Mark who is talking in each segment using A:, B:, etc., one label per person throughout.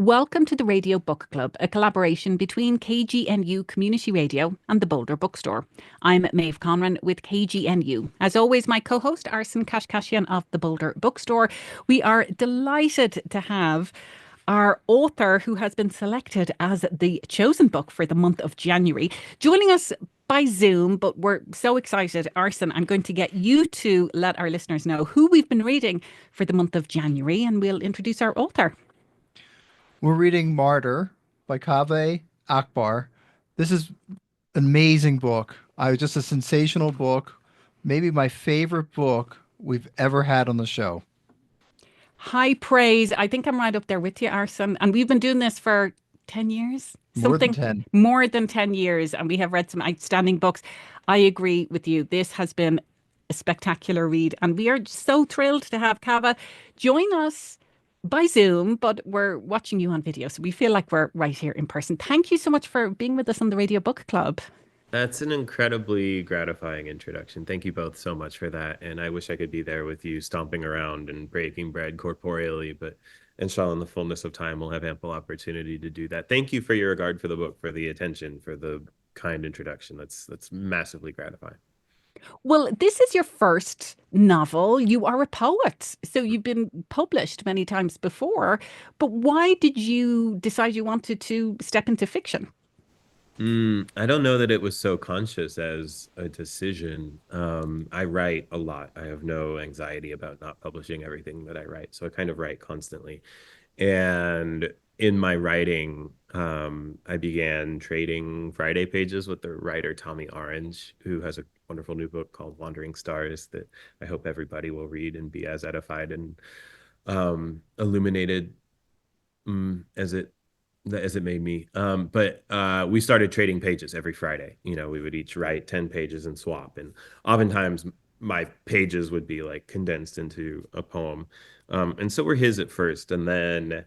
A: Welcome to the Radio Book Club, a collaboration between KGNU Community Radio and the Boulder Bookstore. I'm Maeve Conran with KGNU. As always, my co-host Arsen Kashkashian of the Boulder Bookstore. We are delighted to have our author who has been selected as the chosen book for the month of January, joining us by Zoom, but we're so excited. Arsen, I'm going to get you to let our listeners know who we've been reading for the month of January, and we'll introduce our author.
B: We're reading Martyr by Kaveh Akbar. This is an amazing book. Just a sensational book. Maybe my favorite book we've ever had on the show.
A: High praise. I think I'm right up there with you, Arsen. And we've been doing this for 10 years,
B: More than
A: something
B: 10.
A: more than 10 years. And we have read some outstanding books. I agree with you. This has been a spectacular read. And we are so thrilled to have Kaveh join us by Zoom, but we're watching you on video. So we feel like we're right here in person. Thank you so much for being with us on the Radio Book Club.
C: That's an incredibly gratifying introduction. Thank you both so much for that. And I wish I could be there with you stomping around and breaking bread corporeally, but inshallah, in the fullness of time, we'll have ample opportunity to do that. Thank you for your regard for the book, for the attention, for the kind introduction. That's massively gratifying.
A: Well, this is your first novel. You are a poet, so you've been published many times before. But why did you decide you wanted to step into fiction?
C: I don't know that it was so conscious as a decision. I write a lot. I have no anxiety about not publishing everything that I write. So I kind of write constantly. And in my writing, I began trading Friday pages with the writer Tommy Orange, who has a wonderful new book called Wandering Stars that I hope everybody will read and be as edified and illuminated as it made me. But we started trading pages every Friday. We would each write 10 pages and swap. And oftentimes my pages would be like condensed into a poem. And so were his at first. And then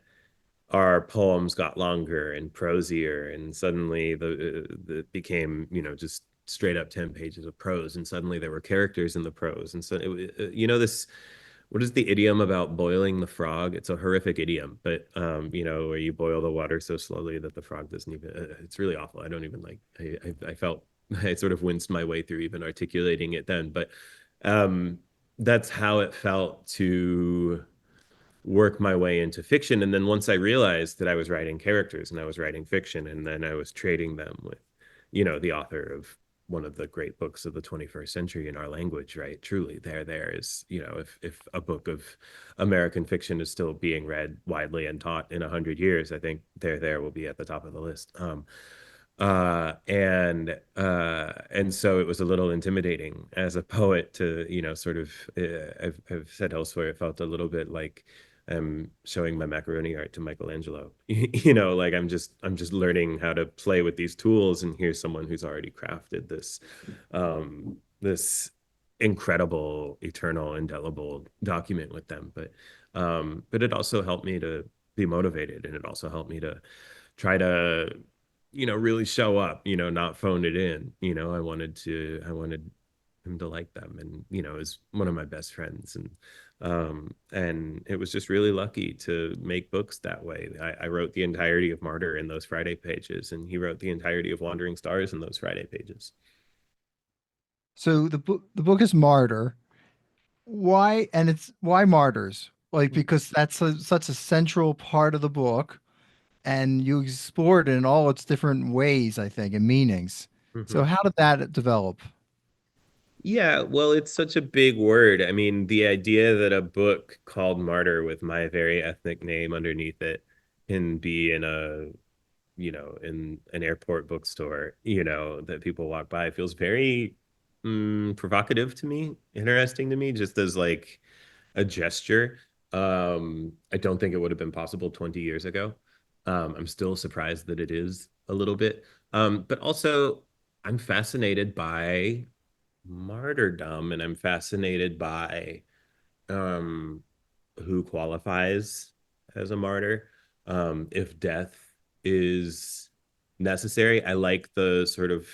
C: our poems got longer and prosier. And suddenly the became, just straight up 10 pages of prose. And suddenly there were characters in the prose. And so, this what is the idiom about boiling the frog? It's a horrific idiom, but where you boil the water so slowly that the frog doesn't even. It's really awful. I don't even like. I felt I sort of winced my way through even articulating it then, but that's how it felt to work my way into fiction. And then once I realized that I was writing characters and I was writing fiction, and then I was trading them with, the author of one of the great books of the 21st century in our language, right? Truly, there is, if a book of American fiction is still being read widely and taught in 100 years, I think there will be at the top of the list. And so it was a little intimidating as a poet to, sort of, I've said elsewhere, it felt a little bit like I'm showing my macaroni art to Michelangelo. Like I'm just learning how to play with these tools, and here's someone who's already crafted this incredible, eternal, indelible document with them. But it also helped me to be motivated, and it also helped me to try to, really show up, not phone it in. I wanted him to like them, and is one of my best friends, and it was just really lucky to make books that way. I wrote the entirety of Martyr in those Friday pages, and he wrote the entirety of Wandering Stars in those Friday pages.
B: So the book is Martyr. Why? And it's why martyrs? Like because that's such a central part of the book, and you explore it in all its different ways, I think, and meanings. So
C: Mhm.
B: how did that develop?
C: Yeah, well, it's such a big word. I mean, the idea that a book called Martyr with my very ethnic name underneath it can be in an airport bookstore, that people walk by feels very provocative to me, interesting to me, just as like a gesture. I don't think it would have been possible 20 years ago. I'm still surprised that it is a little bit. But also, I'm fascinated by martyrdom, and I'm fascinated by um, who qualifies as a martyr. If death is necessary, I like the sort of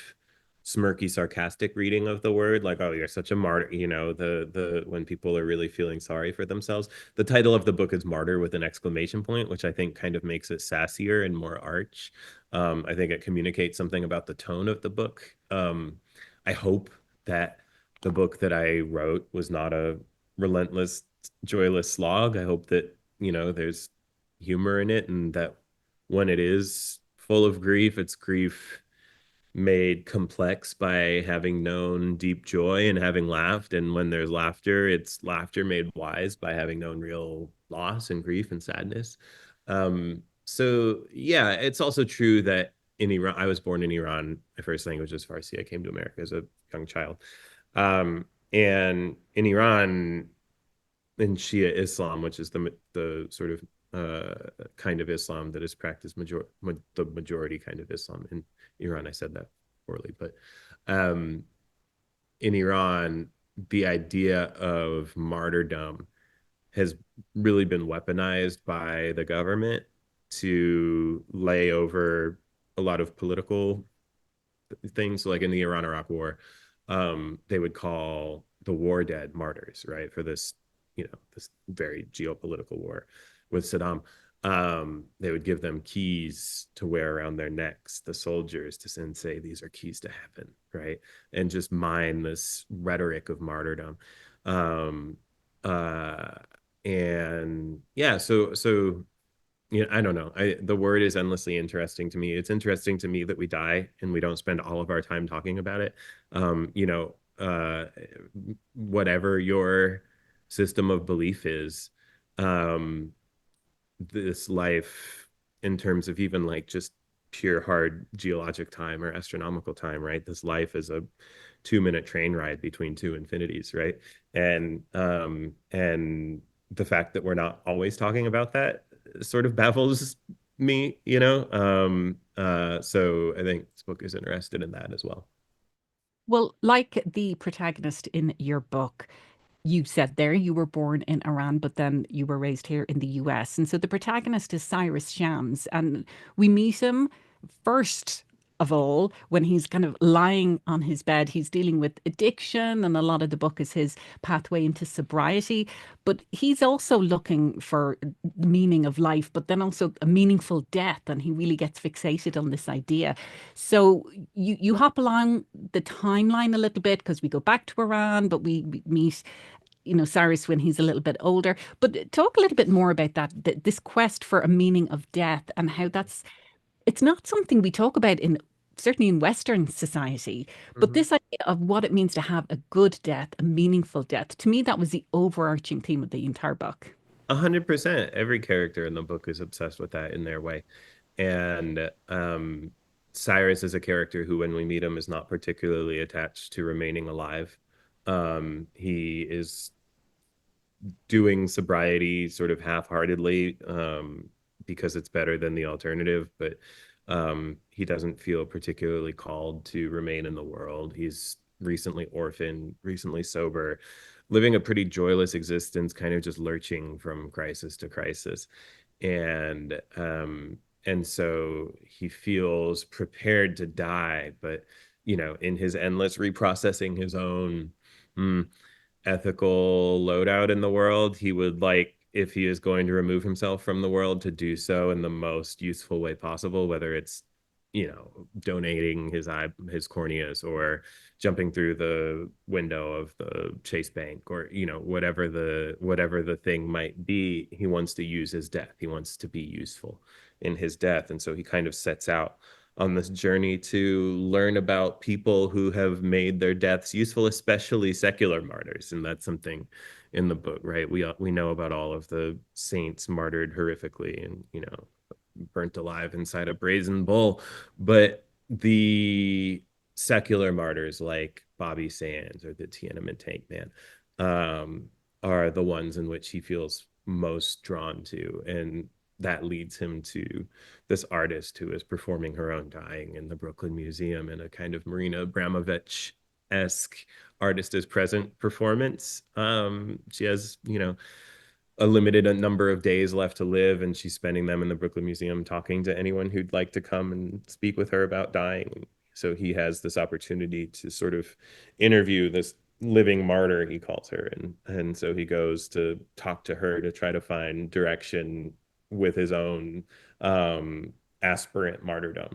C: smirky, sarcastic reading of the word, like, oh, you're such a martyr, you know, the when people are really feeling sorry for themselves. The title of the book is Martyr with an exclamation point, which I think kind of makes it sassier and more arch. I think it communicates something about the tone of the book. I hope that the book that I wrote was not a relentless, joyless slog. I hope that, you know, there's humor in it, and that when it is full of grief, it's grief made complex by having known deep joy and having laughed. And when there's laughter, it's laughter made wise by having known real loss and grief and sadness. So yeah, it's also true that in Iran, I was born in Iran. My first language was Farsi. I came to America as a young child. And in Iran, in Shia Islam, which is the sort of kind of Islam that is practiced the majority kind of Islam in Iran. I said that poorly, but um, in Iran, the idea of martyrdom has really been weaponized by the government to lay over a lot of political things. So like in the Iran-Iraq War, they would call the war dead martyrs, right? For this, you know, this very geopolitical war with Saddam. They would give them keys to wear around their necks, the soldiers, to say these are keys to heaven, right? And just mine this rhetoric of martyrdom. Um, uh, and yeah, so yeah, I don't know. The word is endlessly interesting to me. It's interesting to me that we die and we don't spend all of our time talking about it. You know, whatever your system of belief is, um, this life, in terms of even like just pure hard geologic time or astronomical time, right? This life is a 2-minute train ride between two infinities, right? And the fact that we're not always talking about that sort of baffles me, you know. So I think this book is interested in that as well.
A: Well, like the protagonist in your book, you said there you were born in Iran, but then you were raised here in the US. And so the protagonist is Cyrus Shams, and we meet him first of all when he's kind of lying on his bed. He's dealing with addiction, and a lot of the book is his pathway into sobriety. But he's also looking for the meaning of life, but then also a meaningful death, and he really gets fixated on this idea. So you hop along the timeline a little bit because we go back to Iran, but we meet, you know, Cyrus when he's a little bit older. But talk a little bit more about that, this quest for a meaning of death, and how it's not something we talk about in, certainly in Western society, but
C: Mhm.
A: this idea of what it means to have a good death, a meaningful death. To me, that was the overarching theme of the entire book.
C: 100%. Every character in the book is obsessed with that in their way. And Cyrus is a character who, when we meet him, is not particularly attached to remaining alive. He is doing sobriety sort of half-heartedly, because it's better than the alternative, but he doesn't feel particularly called to remain in the world. He's recently orphaned, recently sober, living a pretty joyless existence, kind of just lurching from crisis to crisis. And so he feels prepared to die, but you know, in his endless reprocessing his own mm, ethical loadout in the world, he would like, if he is going to remove himself from the world, to do so in the most useful way possible, whether it's, you know, donating his corneas, or jumping through the window of the Chase Bank, or, you know, whatever the thing might be. He wants to use his death. He wants to be useful in his death. And so he kind of sets out on this journey to learn about people who have made their deaths useful, especially secular martyrs. And that's something in the book, right? We know about all of the saints martyred horrifically and, you know, burnt alive inside a brazen bull, but the secular martyrs like Bobby Sands or the Tiananmen Tank Man, um, are the ones in which he feels most drawn to. And that leads him to this artist who is performing her own dying in the Brooklyn Museum in a kind of Marina Abramovich-esque artist is present performance. She has, you know, a limited number of days left to live, and she's spending them in the Brooklyn Museum talking to anyone who'd like to come and speak with her about dying. So he has this opportunity to sort of interview this living martyr, he calls her, and so he goes to talk to her to try to find direction with his own aspirant martyrdom.